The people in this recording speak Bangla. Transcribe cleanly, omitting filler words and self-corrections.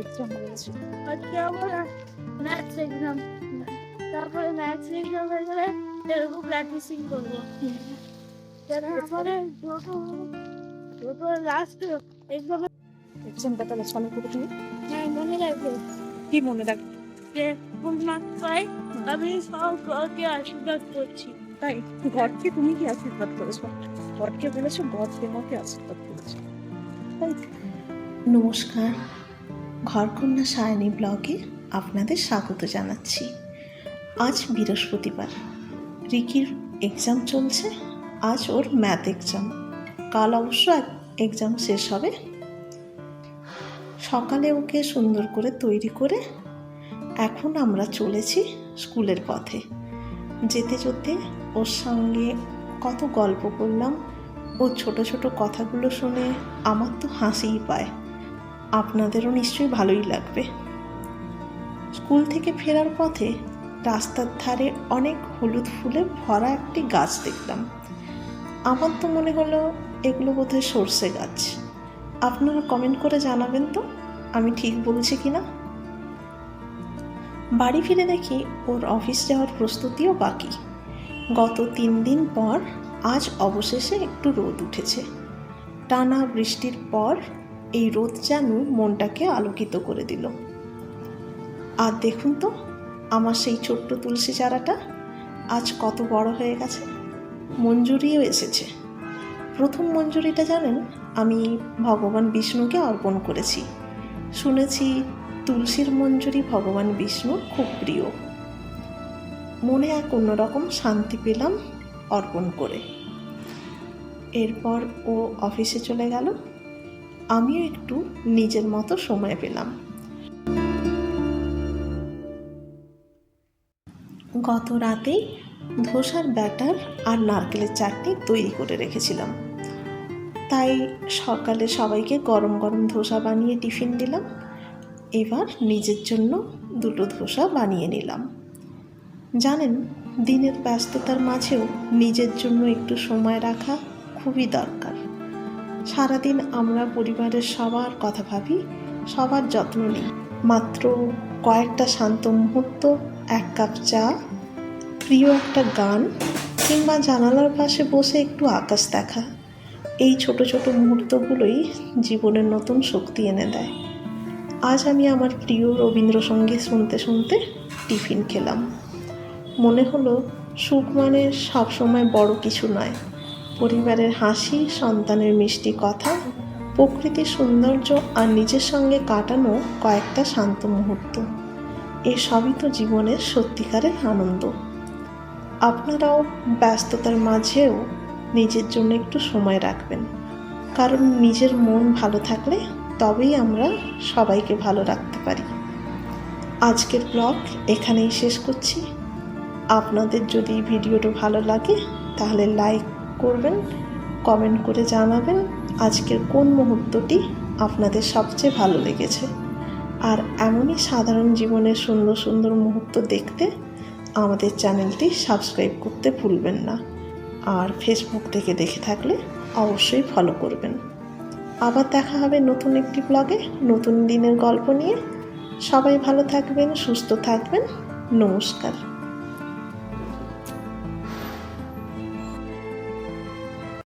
এক্সাম হয়েছে। আজকে আমার ম্যাথস এক্সাম, তারপরে ম্যাথস এক্সাম হয়ে গেলে এরকম প্র্যাকটিসিং করবো। তারপরে দুটো লাস্ট এক্সামে এক্সামটা তাহলে সামনে করে তুমি মনে রাখবে কি মনে রাখ যে ফুল মার্কস পাই আমি সব ওকে আশীর্বাদ করছি। তাই ঘরকে তুমি কি আশীর্বাদ করেছো? ঘরকে বলেছো ঘর তোমাকে আশীর্বাদ করেছো, তাই? নমস্কার, ঘরকন্যা সায়নী ব্লগে আপনাদের স্বাগত জানাচ্ছি। আজ বৃহস্পতিবার, রিকির এক্সাম চলছে। আজ ওর ম্যাথ এক্সাম, কাল অবশ্য এক্সাম শেষ হবে। সকালে ওকে সুন্দর করে তৈরি করে এখন আমরা চলেছি স্কুলের পথে। যেতে যেতে ওর সঙ্গে কত গল্প করলাম। ওর ছোট ছোট কথাগুলো শুনে আমার তো হাসিই পায়, আপনাদেরও নিশ্চয়ই ভালোই লাগবে। স্কুল থেকে ফেরার পথে রাস্তার ধারে অনেক হলুদ ফুলে ভরা একটি গাছ দেখলাম। আমার তো মনে হলো এগুলো বোধহয় সর্ষে গাছ। আপনারা কমেন্ট করে জানাবেন তো আমি ঠিক বলছি কি না। বাড়ি ফিরে দেখি ওর অফিস যাওয়ার প্রস্তুতিও বাকি। গত 3 দিন পর আজ অবশেষে একটু রোদ উঠেছে। টানা বৃষ্টির পর এই রোদ যেন মনটাকে আলোকিত করে দিল। আর দেখুন তো আমার সেই ছোট্ট তুলসী চারাটা আজ কত বড় হয়ে গেছে, মঞ্জুরিও এসেছে। প্রথম মঞ্জুরিটা জানেন আমি ভগবান বিষ্ণুকে অর্পণ করেছি। শুনেছি তুলসীর মঞ্জুরি ভগবান বিষ্ণুর খুব প্রিয়। মনে এক অন্যরকম শান্তি পেলাম অর্পণ করে। এরপর ও অফিসে চলে গেল, আমিও একটু নিজের মতো সময় পেলাম। গত রাতেই ধোসার ব্যাটার আর নারকেলের চাটনি তৈরি করে রেখেছিলাম, তাই সকালে সবাইকে গরম গরম ধোসা বানিয়ে টিফিন দিলাম। এবার নিজের জন্য 2টো ধোসা বানিয়ে নিলাম। জানেন, দিনের ব্যস্ততার মাঝেও নিজের জন্য একটু সময় রাখা খুবই দরকার। সারাদিন আমরা পরিবারের সবার কথা ভাবি, সবার যত্ন নিই। মাত্র কয়েকটা শান্ত মুহূর্ত, 1 কাপ চা, প্রিয় একটা গান কিংবা জানালার পাশে বসে একটু আকাশ দেখা, এই ছোট ছোট মুহূর্তগুলোই জীবনের নতুন শক্তি এনে দেয়। আজ আমি আমার প্রিয় রবীন্দ্রসঙ্গীত শুনতে শুনতে টিফিন খেলাম। মনে হলো সুখ মানে সবসময় বড় কিছু নয়, পরিবারের হাসি, সন্তানের মিষ্টি কথা, প্রকৃতির সৌন্দর্য আর নিজের সঙ্গে কাটানো কয়েকটা শান্ত মুহূর্ত, এই সবই তো জীবনের সত্যিকারের আনন্দ। আপনারাও ব্যস্ততার মাঝেও নিজের জন্য একটু সময় রাখবেন, কারণ নিজের মন ভালো থাকলে তবেই আমরা সবাইকে ভালো রাখতে পারি। আজকের ব্লগ এখানেই শেষ করছি। আপনাদের যদি ভিডিওটা ভালো লাগে তাহলে লাইক করবেন, কমেন্ট করে জানাবেন আজকের কোন মুহূর্তটি আপনাদের সবচেয়ে ভালো লেগেছে। আর এমনই সাধারণ জীবনের সুন্দর সুন্দর মুহূর্ত দেখতে আমাদের চ্যানেলটি সাবস্ক্রাইব করতে ভুলবেন না। আর ফেসবুক থেকে দেখে থাকলে অবশ্যই ফলো করবেন। আবার দেখা হবে নতুন একটি ব্লগে, নতুন দিনের গল্প নিয়ে। সবাই ভালো থাকবেন, সুস্থ থাকবেন। নমস্কার।